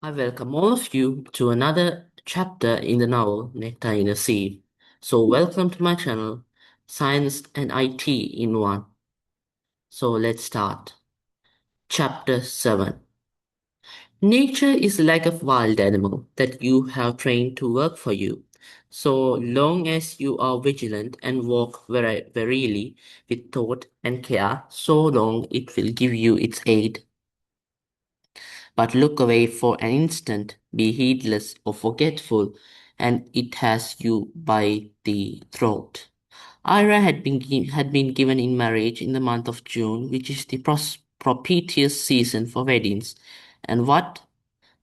I welcome all of you to another chapter in the novel Nectar in a Sieve. So, welcome to my channel, Science and IT in One. So, let's start. Chapter 7. Nature is like a wild animal that you have trained to work for you. So long as you are vigilant and walk warily with thought and care, so long it will give you its aid. But look away for an instant, be heedless or forgetful, and it has you by the throat. Ira had been given in marriage in the month of June, which is the propitious season for weddings, and what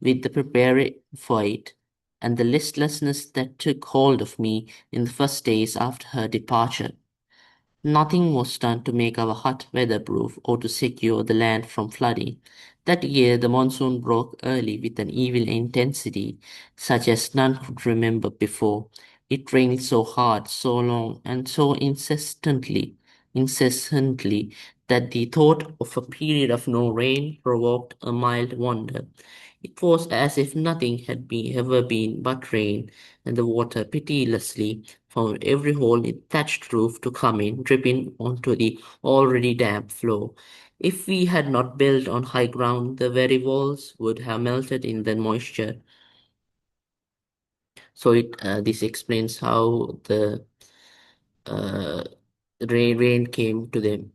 with the preparing for it, and the listlessness that took hold of me in the first days after her departure. Nothing was done to make our hut weatherproof or to secure the land from flooding. That year the monsoon broke early with an evil intensity such as none could remember before. It rained so hard, so long, and so incessantly, that the thought of a period of no rain provoked a mild wonder. It was as if nothing had ever been but rain, and the water pitilessly found every hole in the thatched roof to come in, dripping onto the already damp floor. If we had not built on high ground, the very walls would have melted in the moisture. So this explains how the uh, rain came to them.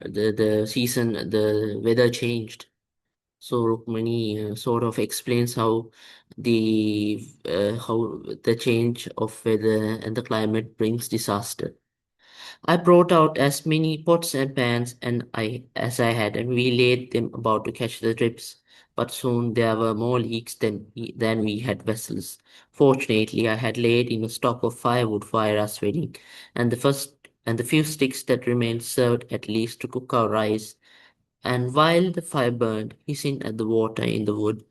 The weather changed. So Rukmani sort of explains how the change of weather and the climate brings disaster. I brought out as many pots and pans as I had, and we laid them about to catch the drips. But soon there were more leaks than we had vessels. Fortunately, I had laid in a stock of firewood for Ira's wedding, and the few sticks that remained served at least to cook our rice. And while the fire burned, hissing at the water in the wood,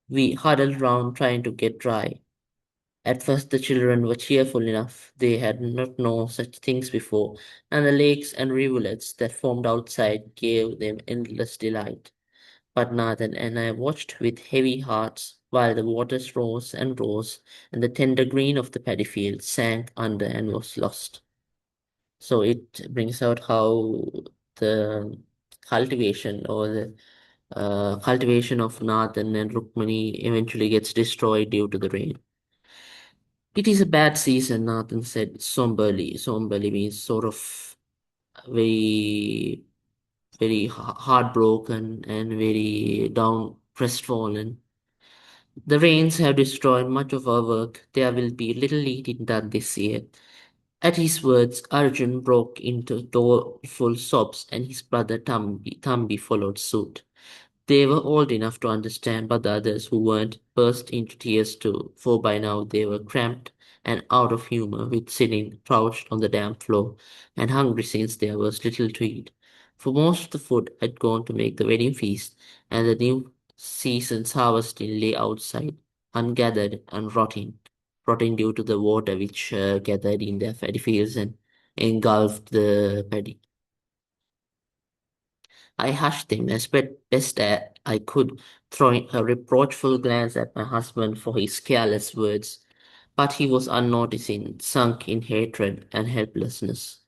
we huddled round trying to get dry. At first the children were cheerful enough. They had not known such things before, and the lakes and rivulets that formed outside gave them endless delight. But Nathan and I watched with heavy hearts while the waters rose and rose, and the tender green of the paddy field sank under and was lost. So it brings out how the cultivation of Nathan and Rukmani eventually gets destroyed due to the rain. It is a bad season, Nathan said somberly. Somberly means sort of very, very heartbroken and very down, crestfallen. The rains have destroyed much of our work. There will be little eating done this year. At his words, Arjun broke into doleful sobs, and his brother Thambi followed suit. They were old enough to understand, but the others who weren't burst into tears too, for by now they were cramped and out of humor with sitting crouched on the damp floor, and hungry since there was little to eat. For most of the food had gone to make the wedding feast, and the new season's harvesting lay outside, ungathered and rotting due to the water which gathered in their paddy fields and engulfed the paddy. I hushed him as best I could, throwing a reproachful glance at my husband for his careless words, but he was unnoticing, sunk in hatred and helplessness.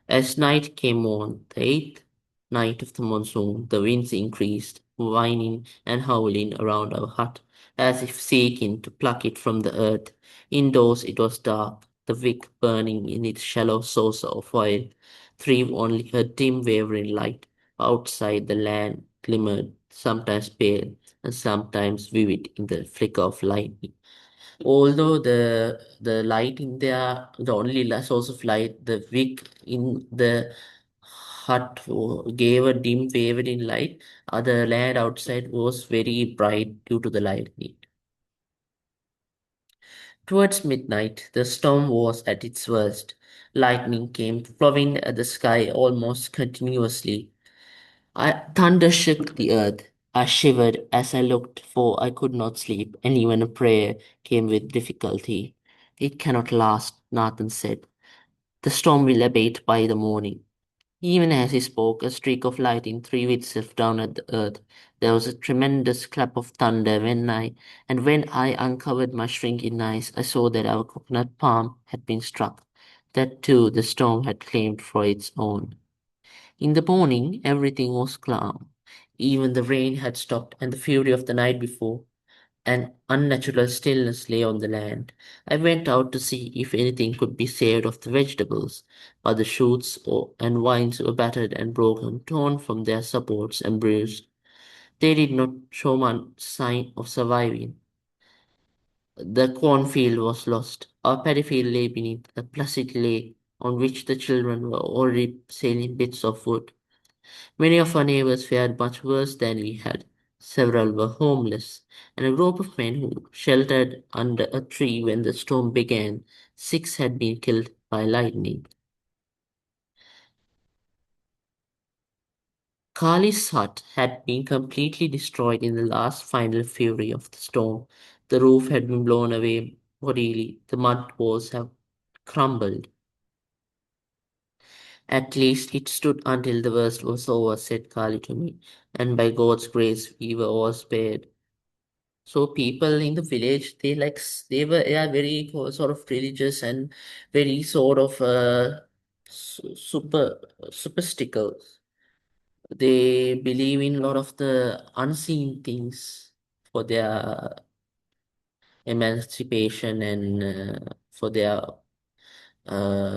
As night came on, the eighth night of the monsoon, the winds increased, whining and howling around our hut, as if seeking to pluck it from the earth. Indoors it was dark, the wick burning in its shallow saucer of oil, threw only a dim wavering light. Outside the land glimmered, sometimes pale and sometimes vivid in the flicker of lightning. Although the light in there, the only source of light, the wick in the hut gave a dim wavering light. The land outside was very bright due to the lightning. Towards midnight, the storm was at its worst. Lightning came plowing at the sky almost continuously. Thunder shook the earth. I shivered as I looked, for I could not sleep, and even a prayer came with difficulty. It cannot last, Nathan said. The storm will abate by the morning. Even as he spoke, a streak of lightning threw itself down at the earth. There was a tremendous clap of thunder when I uncovered my shrinking eyes, I saw that our coconut palm had been struck. That too the storm had claimed for its own. In the morning, everything was calm. Even the rain had stopped, and the fury of the night before, an unnatural stillness lay on the land. I went out to see if anything could be saved of the vegetables, but the and vines were battered and broken, torn from their supports and bruised. They did not show much sign of surviving. The cornfield was lost. Our paddy field lay beneath a placid lake on which the children were already sailing bits of wood. Many of our neighbors fared much worse than we had. Several were homeless, and a group of men who sheltered under a tree when the storm began. 6 had been killed by lightning. Carly's hut had been completely destroyed in the last final fury of the storm. The roof had been blown away bodily. The mud walls have crumbled. At least it stood until the worst was over, said Carly to me, and by God's grace we were all spared. So people in the village, they are very sort of religious and very sort of superstical. They believe in a lot of the unseen things for their emancipation and for their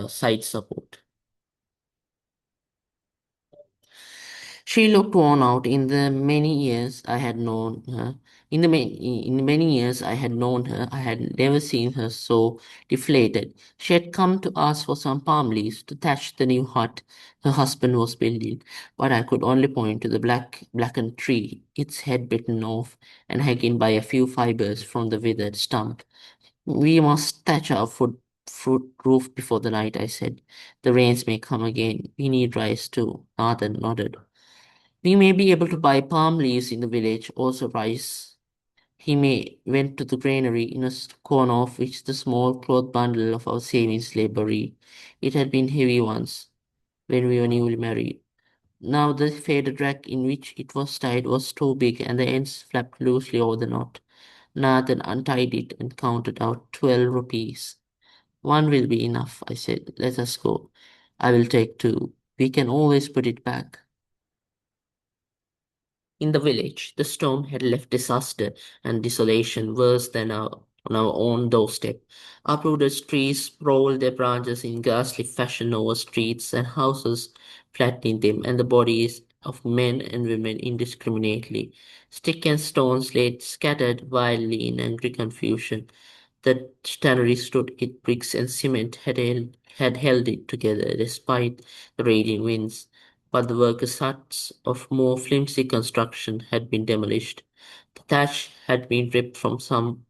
side support. She looked worn out in the many years I had known her. In the many years I had known her, I had never seen her so deflated. She had come to ask for some palm leaves to thatch the new hut her husband was building, but I could only point to the blackened tree, its head bitten off and hanging by a few fibers from the withered stump. We must thatch our fruit roof before the night, I said. The rains may come again. We need rice too. Nathan nodded. We may be able to buy palm leaves in the village, also rice. He may went to the granary in a corner of which the small cloth bundle of our savings lay buried. It had been heavy once, when we were newly married. Now the faded rack in which it was tied was too big, and the ends flapped loosely over the knot. Nathan untied it and counted out 12 rupees. One will be enough, I said. Let us go. I will take two. We can always put it back. In the village, the storm had left disaster and desolation worse than on our own doorstep. Uprooted trees rolled their branches in ghastly fashion over streets and houses, flattening them, and the bodies of men and women indiscriminately. Stick and stones lay scattered wildly in angry confusion. The tannery stood its bricks and cement had held it together despite the raging winds, but the workers' huts of more flimsy construction had been demolished. The thatch had been ripped from some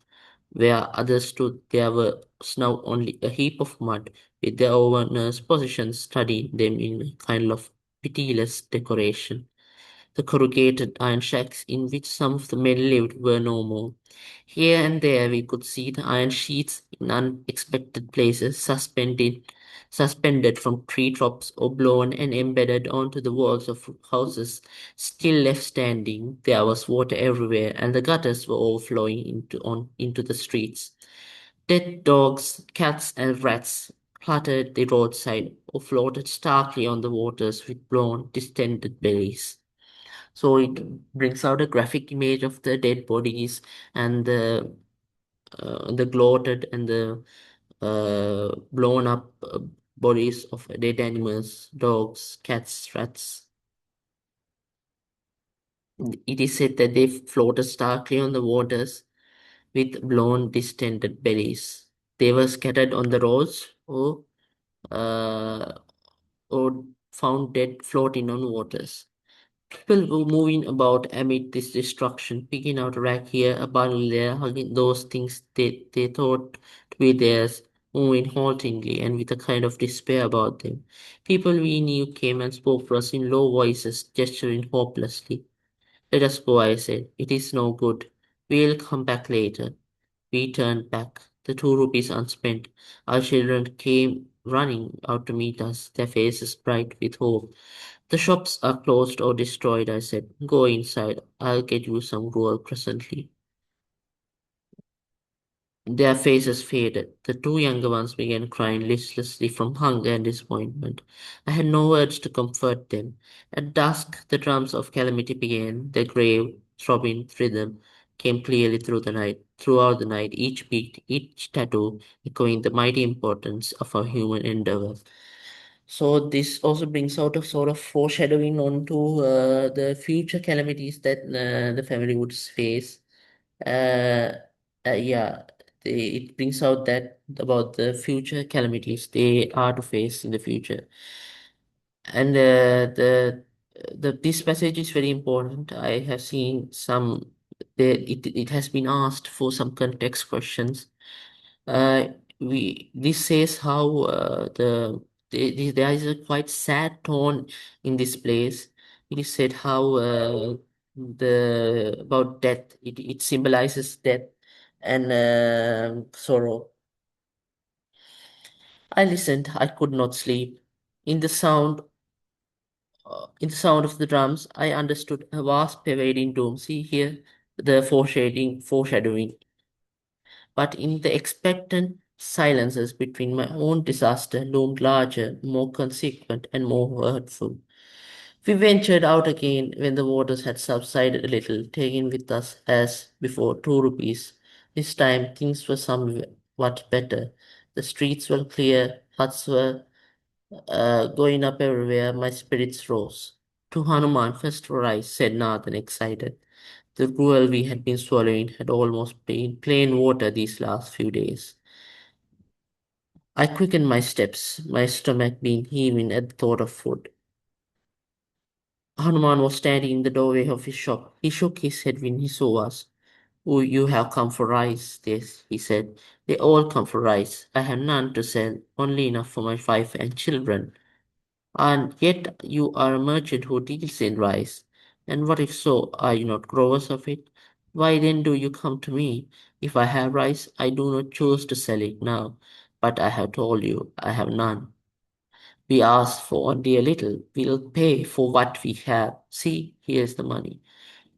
where others stood. There was now only a heap of mud, with their owners' possessions studying them in a kind of pitiless decoration. The corrugated iron shacks in which some of the men lived were no more. Here and there we could see the iron sheets in unexpected places suspended from treetops or blown and embedded onto the walls of houses still left standing. There was water everywhere, and the gutters were overflowing into the streets. Dead dogs, cats, and rats cluttered the roadside or floated starkly on the waters with blown, distended bellies. So it brings out a graphic image of the dead bodies and the bloated and the blown up bodies of dead animals, dogs, cats, rats. It is said that they floated starkly on the waters with blown, distended bellies. They were scattered on the roads uh, or found dead floating on waters. People were moving about amid this destruction, picking out a rag here, a bundle there, hugging those things they thought to be theirs, moving haltingly and with a kind of despair about them. People we knew came and spoke to us in low voices, gesturing hopelessly. Let us go, I said. It is no good. We'll come back later. We turned back, the 2 rupees unspent. Our children came running out to meet us, their faces bright with hope. The shops are closed or destroyed, I said. Go inside. I'll get you some gruel presently. Their faces faded. The two younger ones began crying listlessly from hunger and disappointment. I had no words to comfort them. At dusk, the drums of calamity began. Their grave, throbbing rhythm came clearly throughout the night, each beat, each tattoo echoing the mighty importance of our human endeavor. So this also brings out a sort of foreshadowing onto the future calamities that the family would face. Uh, yeah, it brings out that about the future calamities they are to face in the future. And the this passage is very important. I have seen some. It has been asked for some context questions. uh, this says how there is a quite sad tone in this place. It is said how the about death. It symbolizes death and sorrow. I listened. I could not sleep. In the sound of the drums, I understood a vast pervading doom. See here, the foreshadowing. But in the expectant silences between my own disaster loomed larger, more consequent, and more hurtful. We ventured out again when the waters had subsided a little, taking with us, as before, 2 rupees. This time things were somewhat better. The streets were clear, huts were going up everywhere. My spirits rose. To Hanuman, first rise, said Nathan, excited. The gruel we had been swallowing had almost been plain water these last few days. I quickened my steps, my stomach being heaving at the thought of food. Hanuman was standing in the doorway of his shop. He shook his head when he saw us. Oh, you have come for rice, this, he said. They all come for rice. I have none to sell, only enough for my wife and children. And yet you are a merchant who deals in rice. And what if so? Are you not growers of it? Why then do you come to me? If I have rice, I do not choose to sell it now. But I have told you, I have none. We ask for only a little. We'll pay for what we have. See, here's the money.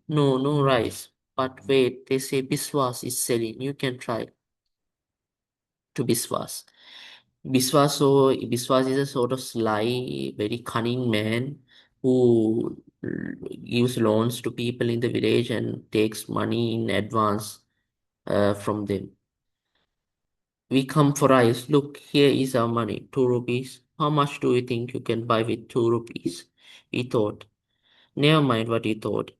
No, no rice. But wait, they say Biswas is selling. You can try to Biswas. Biswas is a sort of sly, very cunning man who gives loans to people in the village and takes money in advance from them. We come for rice. Look, here is our money, 2 rupees. How much do you think you can buy with 2 rupees? We thought. Never mind what you thought.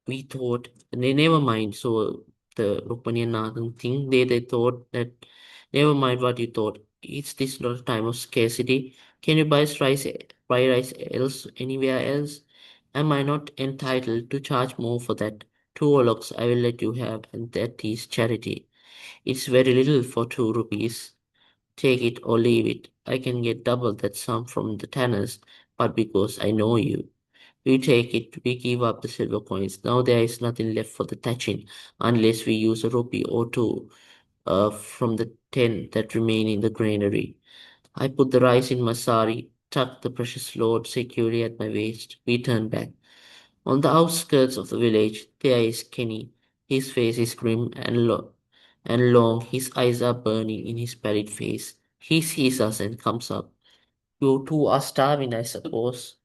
We thought, never mind. So the Rukmani and Nathan thing, they thought that, never mind what you thought. It's this not a time of scarcity. Can you buy rice else anywhere else? Am I not entitled to charge more for that? 2 logs I will let you have, and that is charity. It's very little for 2 rupees. Take it or leave it. I can get double that sum from the tanners, but because I know you. We take it, we give up the silver coins. Now there is nothing left for the thatching, unless we use a rupee or two from the 10 that remain in the granary. I put the rice in my sari, tucked the precious load securely at my waist. We turned back. On the outskirts of the village, there is Kenny. His face is grim and long. His eyes are burning in his pallid face. He sees us and comes up. You two are starving, I suppose.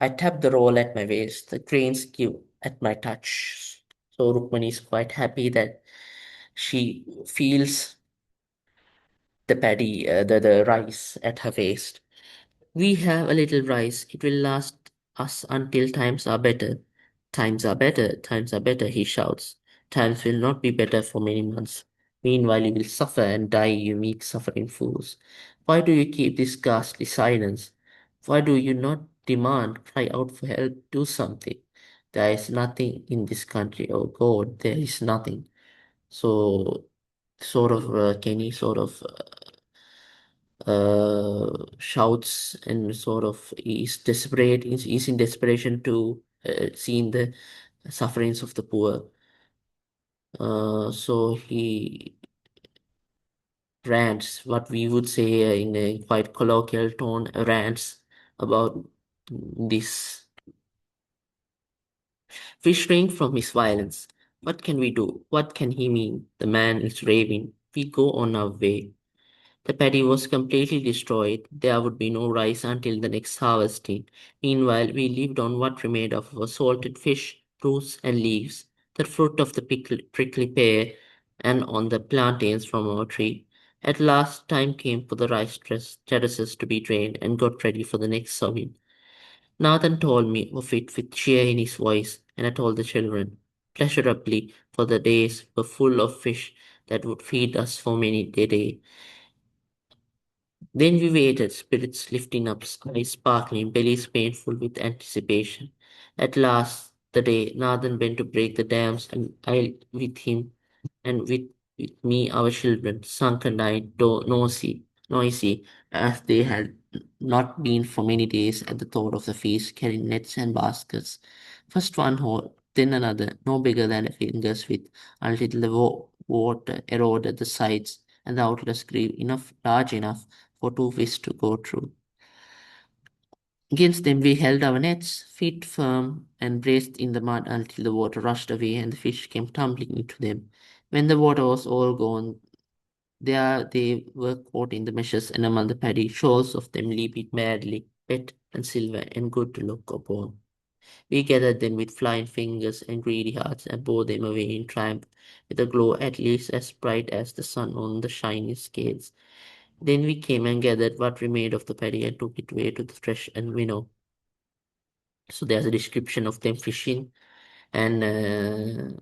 I tap the roll at my waist. The grains give at my touch. So Rukmani is quite happy that she feels the rice at her waist. We have a little rice. It will last us until times are better. Times are better. Times are better, he shouts. Times will not be better for many months. Meanwhile, you will suffer and die, you meek suffering fools. Why do you keep this ghastly silence? Why do you not demand, cry out for help, do something? There is nothing in this country, oh God, there is nothing. So, Kenny shouts and sort of is desperate, is in desperation to seeing the sufferings of the poor. So he rants, what we would say in a quite colloquial tone, rants about this fish shrink from his violence. What can we do? What can he mean? The man is raving. We go on our way. The paddy was completely destroyed. There would be no rice until the next harvesting. Meanwhile, we lived on what remained of our salted fish, roots, and leaves, the fruit of the prickly pear, and on the plantains from our tree. At last, time came for the rice terraces to be drained and got ready for the next sowing. Nathan told me of it with cheer in his voice, and I told the children, pleasurably, for the days were full of fish that would feed us for many a day. Then we waited, spirits lifting up, eyes sparkling, bellies painful with anticipation. At last, the day Nathan went to break the dams, and I with him, and with me our children, sunken eyed, noisy, as they had not been for many days at the thought of the feast, carrying nets and baskets. First one hole, then another, no bigger than a finger's width, until the water eroded the sides, and the outlets grew large enough for two fish to go through. Against them we held our nets, feet firm, and braced in the mud until the water rushed away and the fish came tumbling into them. When the water was all gone, there they were caught in the meshes and among the paddy, shoals of them leaping madly, wet and silver and good to look upon. We gathered them with flying fingers and greedy hearts and bore them away in triumph, with a glow at least as bright as the sun on the shiny scales. Then we came and gathered what remained of the paddy and took it away to the thresh and winnow. So there's a description of them fishing and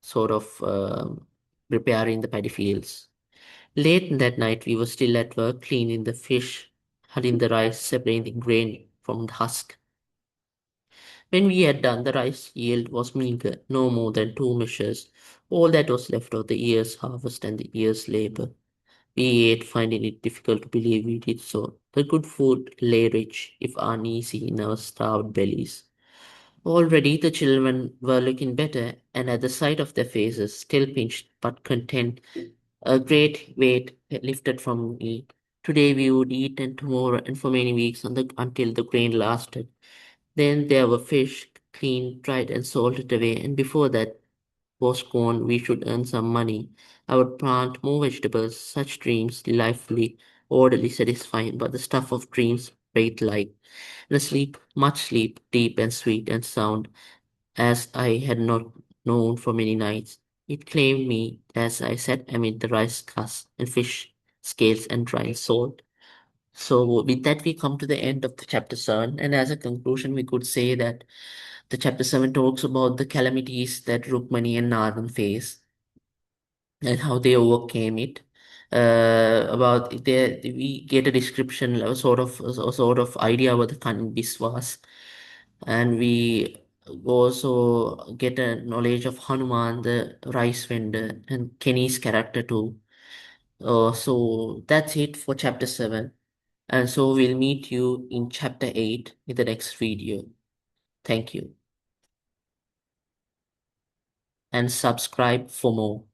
sort of preparing the paddy fields. Late that night, we were still at work cleaning the fish, hulling the rice, separating the grain from the husk. When we had done, the rice yield was meager, no more than 2 measures, all that was left of the year's harvest and the year's labor. We ate, finding it difficult to believe we did so. The good food lay rich, if uneasy, in our starved bellies. Already the children were looking better, and at the sight of their faces, still pinched but content, a great weight lifted from me. Today we would eat, and tomorrow, and for many weeks until the grain lasted. Then there were fish, cleaned, dried, and salted away, and before that was gone, we should earn some money. I would plant more vegetables, such dreams, delightfully, orderly, satisfying, but the stuff of dreams preyed like, and a sleep, much sleep, deep and sweet and sound, as I had not known for many nights. It claimed me as I sat amid the rice crusts and fish scales and dry salt. So with that, we come to the end of the chapter 7, and as a conclusion, we could say that the chapter 7 talks about the calamities that Rukmani and Nardan face and how they overcame it. About there, we get a description, a sort of idea what the Kanbis was, and we also get a knowledge of Hanuman, the rice vendor, and Kenny's character too. So that's it for chapter 7. And so we'll meet you in chapter 8 in the next video. Thank you. And subscribe for more.